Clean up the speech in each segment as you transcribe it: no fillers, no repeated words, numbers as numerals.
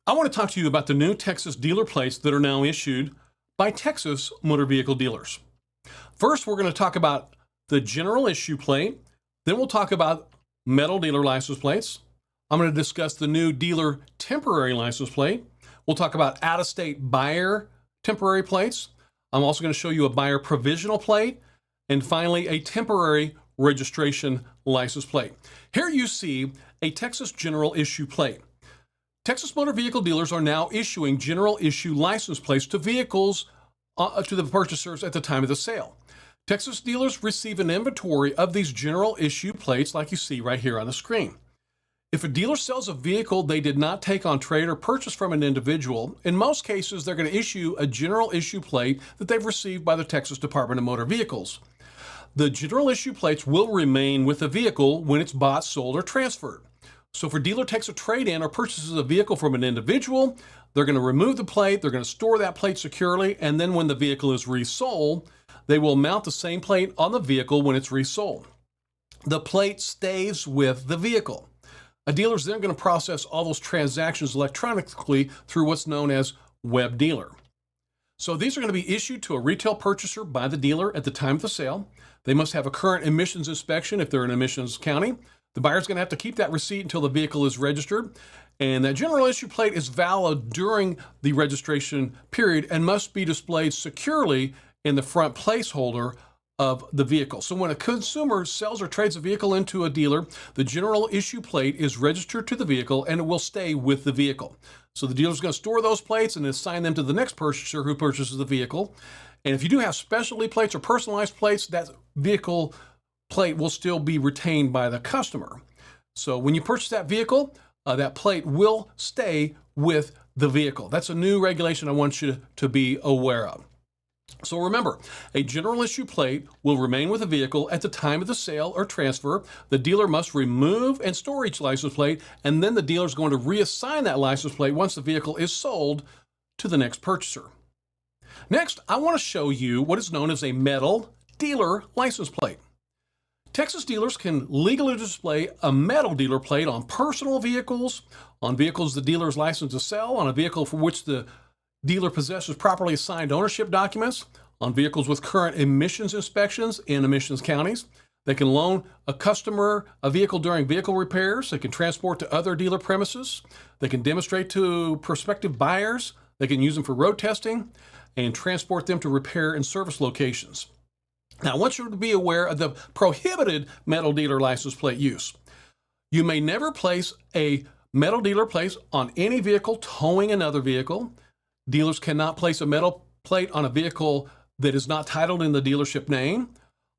I want to talk to you about the new Texas dealer plates that are now issued by Texas motor vehicle dealers. First, we're going to talk about the general issue plate. Then we'll talk about metal dealer license plates. I'm going to discuss the new dealer temporary license plate. We'll talk about out-of-state buyer temporary plates. I'm also going to show you a buyer provisional plate. And finally, a temporary registration license plate. Here you see a Texas general issue plate. Texas motor vehicle dealers are now issuing general issue license plates to vehicles to the purchasers at the time of the sale. Texas dealers receive an inventory of these general issue plates like you see right here on the screen. If a dealer sells a vehicle they did not take on trade or purchase from an individual, in most cases they're going to issue a general issue plate that they've received by the Texas Department of Motor Vehicles. The general issue plates will remain with the vehicle when it's bought, sold, or transferred. So if a dealer takes a trade-in or purchases a vehicle from an individual, they're going to remove the plate, they're going to store that plate securely, and then when the vehicle is resold, they will mount the same plate on the vehicle when it's resold. The plate stays with the vehicle. A dealer is then going to process all those transactions electronically through what's known as webDEALER. So these are going to be issued to a retail purchaser by the dealer at the time of the sale. They must have a current emissions inspection if they're in emissions county. The buyer's going to have to keep that receipt until the vehicle is registered. And that general issue plate is valid during the registration period and must be displayed securely in the front placeholder of the vehicle. So when a consumer sells or trades a vehicle into a dealer, the general issue plate is registered to the vehicle and it will stay with the vehicle. So the dealer's going to store those plates and assign them to the next purchaser who purchases the vehicle. And if you do have specialty plates or personalized plates, that vehicle plate will still be retained by the customer. So when you purchase that vehicle, that plate will stay with the vehicle. That's a new regulation I want you to be aware of. So remember, a general issue plate will remain with the vehicle at the time of the sale or transfer. The dealer must remove and store each license plate, and then the dealer is going to reassign that license plate once the vehicle is sold to the next purchaser. Next, I want to show you what is known as a metal dealer license plate. Texas dealers can legally display a metal dealer plate on personal vehicles, on vehicles the dealer is licensed to sell, on a vehicle for which the dealer possesses properly assigned ownership documents, on vehicles with current emissions inspections in emissions counties. They can loan a customer a vehicle during vehicle repairs. They can transport to other dealer premises. They can demonstrate to prospective buyers. They can use them for road testing and transport them to repair and service locations. Now, I want you to be aware of the prohibited metal dealer license plate use. You may never place a metal dealer plate on any vehicle towing another vehicle. Dealers cannot place a metal plate on a vehicle that is not titled in the dealership name,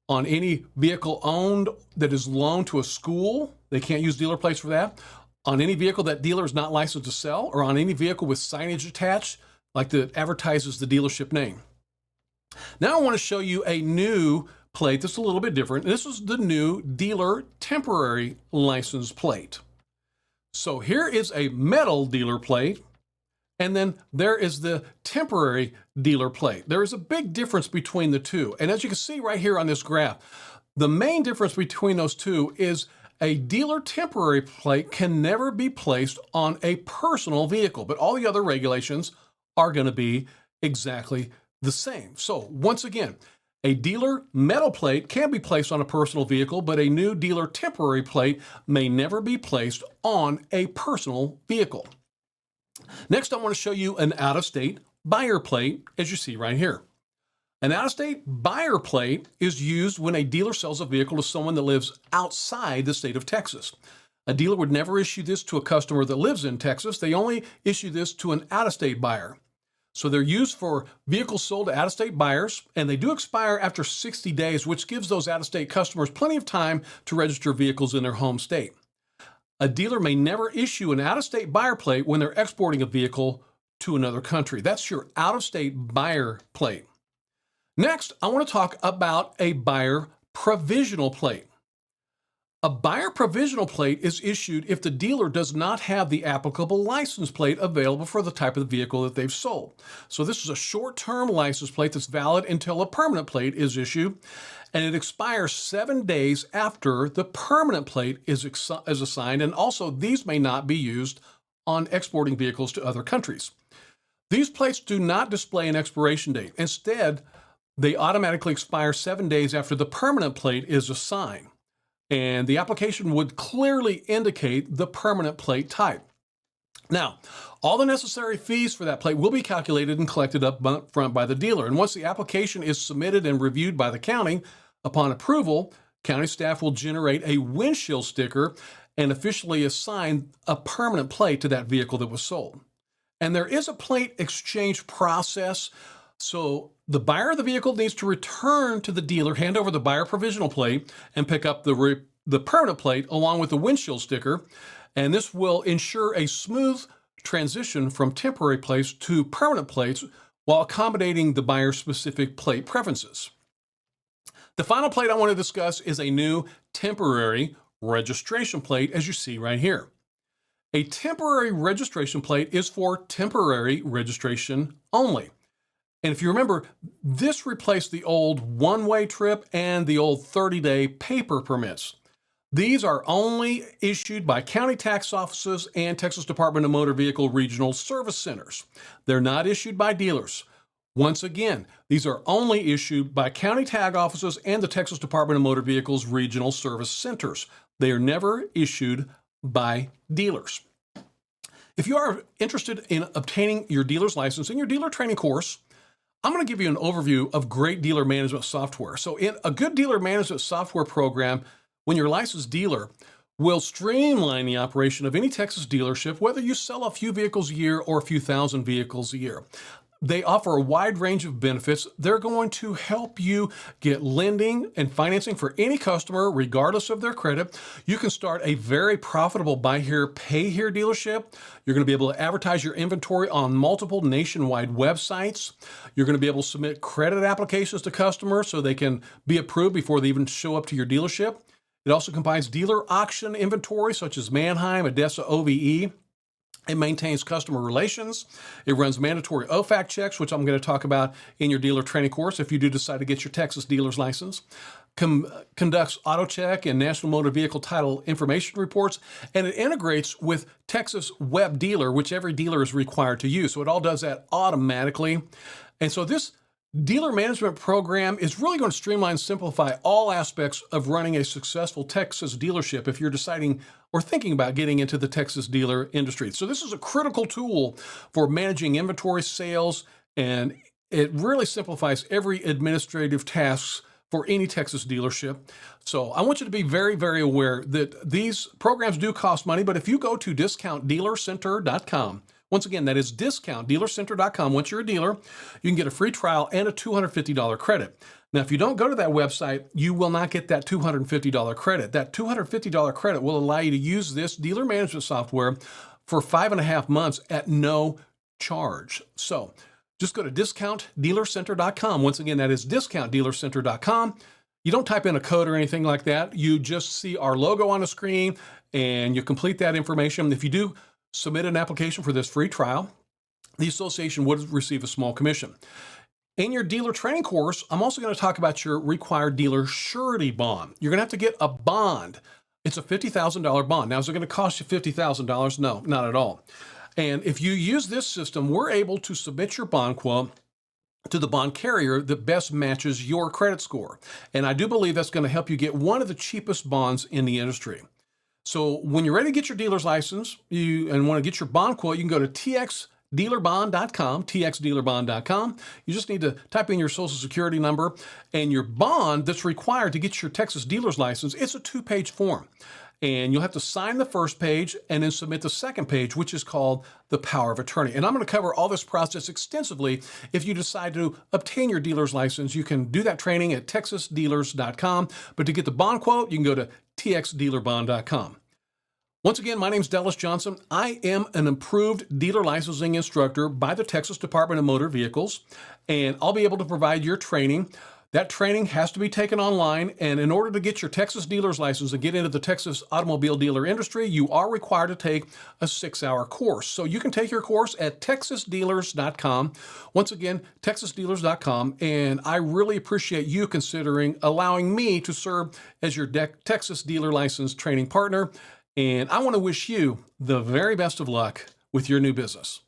on any vehicle owned that is loaned to a school. They can't use dealer plates for that. On any vehicle that dealer is not licensed to sell, or on any vehicle with signage attached, like that advertises the dealership name. Now I want to show you a new plate that's a little bit different. This is the new dealer temporary license plate. So here is a metal dealer plate, and then there is the temporary dealer plate. There is a big difference between the two. And as you can see right here on this graph, the main difference between those two is a dealer temporary plate can never be placed on a personal vehicle, but all the other regulations are going to be exactly the same. So once again, a dealer metal plate can be placed on a personal vehicle, but a new dealer temporary plate may never be placed on a personal vehicle. Next, I want to show you an out-of-state buyer plate, as you see right here. An out-of-state buyer plate is used when a dealer sells a vehicle to someone that lives outside the state of Texas. A dealer would never issue this to a customer that lives in Texas. They only issue this to an out-of-state buyer. So they're used for vehicles sold to out-of-state buyers, and they do expire after 60 days, which gives those out-of-state customers plenty of time to register vehicles in their home state. A dealer may never issue an out-of-state buyer plate when they're exporting a vehicle to another country. That's your out-of-state buyer plate. Next, I want to talk about a buyer provisional plate. A buyer provisional plate is issued if the dealer does not have the applicable license plate available for the type of vehicle that they've sold. So this is a short-term license plate that's valid until a permanent plate is issued, and it expires 7 days after the permanent plate is assigned, and also these may not be used on exporting vehicles to other countries. These plates do not display an expiration date. Instead, they automatically expire 7 days after the permanent plate is assigned, and the application would clearly indicate the permanent plate type. Now, all the necessary fees for that plate will be calculated and collected up front by the dealer. And once the application is submitted and reviewed by the county, upon approval, county staff will generate a windshield sticker and officially assign a permanent plate to that vehicle that was sold. And there is a plate exchange process. So the buyer of the vehicle needs to return to the dealer, hand over the buyer provisional plate, and pick up the permanent plate along with the windshield sticker. And this will ensure a smooth transition from temporary plates to permanent plates while accommodating the buyer's specific plate preferences. The final plate I want to discuss is a new temporary registration plate, as you see right here. A temporary registration plate is for temporary registration only. And if you remember, this replaced the old one-way trip and the old 30-day paper permits. These are only issued by county tax offices and Texas Department of Motor Vehicle Regional Service Centers. They're not issued by dealers. Once again, these are only issued by county tag offices and the Texas Department of Motor Vehicles Regional Service Centers. They are never issued by dealers. If you are interested in obtaining your dealer's license in your dealer training course, I'm going to give you an overview of great dealer management software. So in a good dealer management software program, when you're a licensed dealer, will streamline the operation of any Texas dealership, whether you sell a few vehicles a year or a few thousand vehicles a year. They offer a wide range of benefits. They're going to help you get lending and financing for any customer, regardless of their credit. You can start a very profitable buy here, pay here dealership. You're going to be able to advertise your inventory on multiple nationwide websites. You're going to be able to submit credit applications to customers so they can be approved before they even show up to your dealership. It also combines dealer auction inventory such as Manheim, Odessa, OVE. It maintains customer relations. It runs mandatory OFAC checks, which I'm going to talk about in your dealer training course if you do decide to get your Texas dealer's license. Conducts AutoCheck and National Motor Vehicle Title Information Reports, and it integrates with Texas webDEALER, which every dealer is required to use. So it all does that automatically. And so this dealer management program is really going to streamline and simplify all aspects of running a successful Texas dealership if you're deciding or thinking about getting into the Texas dealer industry. So this is a critical tool for managing inventory, sales, and it really simplifies every administrative task for any Texas dealership. So I want you to be very, very aware that these programs do cost money, but if you go to discountdealercenter.com, once again, that is discountdealercenter.com. Once you're a dealer, you can get a free trial and a $250 credit. Now, if you don't go to that website, you will not get that $250 credit. That $250 credit will allow you to use this dealer management software for 5.5 months at no charge. So just go to discountdealercenter.com. Once again, that is discountdealercenter.com. You don't type in a code or anything like that. You just see our logo on the screen and you complete that information. If you do submit an application for this free trial, the association would receive a small commission. In your dealer training course, I'm also going to talk about your required dealer surety bond. You're going to have to get a bond. It's a $50,000 bond. Now, is it going to cost you $50,000? No, not at all. And if you use this system, we're able to submit your bond quote to the bond carrier that best matches your credit score. And I do believe that's going to help you get one of the cheapest bonds in the industry. So when you're ready to get your dealer's license and want to get your bond quote, you can go to txdealerbond.com, txdealerbond.com. You just need to type in your social security number and your bond that's required to get your Texas dealer's license. It's a 2-page form. And you'll have to sign the first page and then submit the second page, which is called the power of attorney. And I'm going to cover all this process extensively. If you decide to obtain your dealer's license, you can do that training at texasdealers.com. But to get the bond quote, you can go to txdealerbond.com. Once again, my name is Dallas Johnson. I am an approved dealer licensing instructor by the Texas Department of Motor Vehicles, and I'll be able to provide your training. That training has to be taken online, and in order to get your Texas dealer's license and get into the Texas automobile dealer industry, you are required to take a 6-hour course. So you can take your course at texasdealers.com. Once again, texasdealers.com, and I really appreciate you considering allowing me to serve as your Texas dealer license training partner, and I want to wish you the very best of luck with your new business.